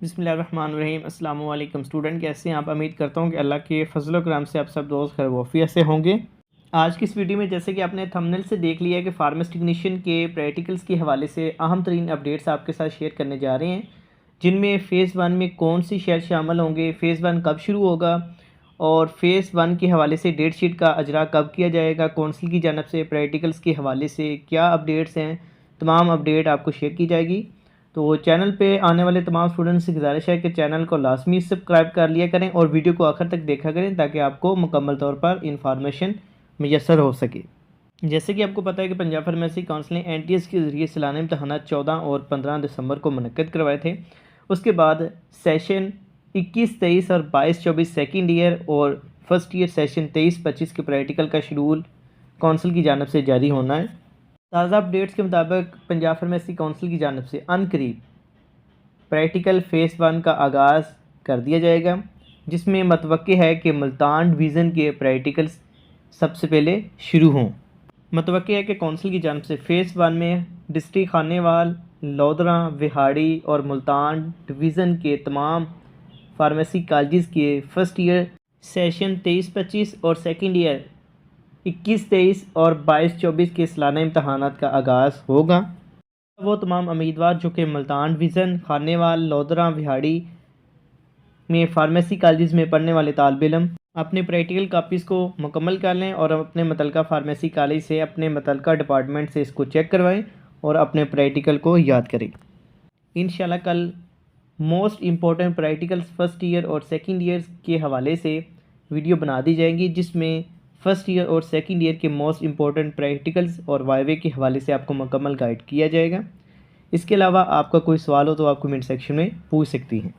बिस्मिल्लाहिर्रहमानिर्रहीम। अस्सलाम वालेकुम स्टूडेंट, कैसे हैं आप? उम्मीद करता हूँ कि अल्लाह के फजल व करम से आप सब दोस्त खैर वाफियत से होंगे। आज की इस वीडियो में जैसे कि आपने थंबनेल से देख लिया है कि फार्मेसी टेक्नीशियन के प्रैक्टिकल्स के हवाले से अहम तरीन अपडेट्स आपके साथ शेयर करने जा रहे हैं, जिनमें फ़ेज़ 1 में कौन सी शहर शामिल होंगे, फ़ेज़ 1 कब शुरू होगा और फ़ेज़ 1 के हवाले से डेट शीट का अजरा कब किया जाएगा, कौंसिल की जानब से प्रैक्टिकल्स के हवाले से क्या अपडेट्स हैं, तमाम अपडेट आपको शेयर की जाएगी। तो चैनल पे आने वाले तमाम स्टूडेंट्स से गुजारिश है कि चैनल को लाजमी सब्सक्राइब कर लिया करें और वीडियो को आखिर तक देखा करें ताकि आपको मुकम्मल तौर पर इंफॉर्मेशन मैसर हो सके। जैसे कि आपको पता है कि पंजाब फार्मेसी काउंसिल ने NTS के ज़रिए सालाना इम्तहान 14 और 15 दिसंबर को मुनक्किद करवाए थे। उसके बाद सेशन 21-23 और 22-24 सेकेंड ईयर और फर्स्ट ईयर सेशन 23-25 के प्रैक्टिकल का शेड्यूल काउंसिल की जानब से जारी होना है। ताज़ा अपडेट्स के मुताबिक पंजाब फार्मेसी काउंसिल की जानब से अनकरीब प्रैक्टिकल फ़ेज़ 1 का आगाज़ कर दिया जाएगा, जिसमें मतवक्के है कि मुल्तान डिवीज़न के प्रैक्टिकल्स सबसे पहले शुरू हों। मतवक्के है कि काउंसिल की जानब से फ़ेज़ 1 में डिस्ट्रिक्ट खानेवाल, लोधरा, विहाड़ी और मुल्तान डिवीज़न के तमाम फार्मेसी कॉलेज के फ़र्स्ट ईयर सेशन 23-25 और सेकेंड ईयर 21-23 और 22-24 के सालाना इम्तहानात का आगाज़ होगा। वो तमाम उम्मीदवार जो कि मुल्तान डिवीज़न, खानेवाल, लोधरा, विहाड़ी में फ़ार्मेसी कॉलेज में पढ़ने वाले तालिब इल्म अपने प्रैक्टिकल कापीज़ को मुकम्मल कर लें और अपने मुतल्लिका फ़ार्मेसी कॉलेज से अपने मुतल्लिका डिपार्टमेंट से इसको चेक करवाएं और अपने प्रैक्टिकल को याद करें। इंशाल्लाह कल most important practicals first year और सेकेंड ईयर के हवाले से वीडियो बना दी जाएंगी, जिसमें फ़र्स्ट ईयर और सेकेंड ईयर के मोस्ट इम्पोर्टेंट प्रैक्टिकल्स और वाइवे के हवाले से आपको मुकम्मल गाइड किया जाएगा। इसके अलावा आपका कोई सवाल हो तो आप कमेंट सेक्शन में पूछ सकती हैं।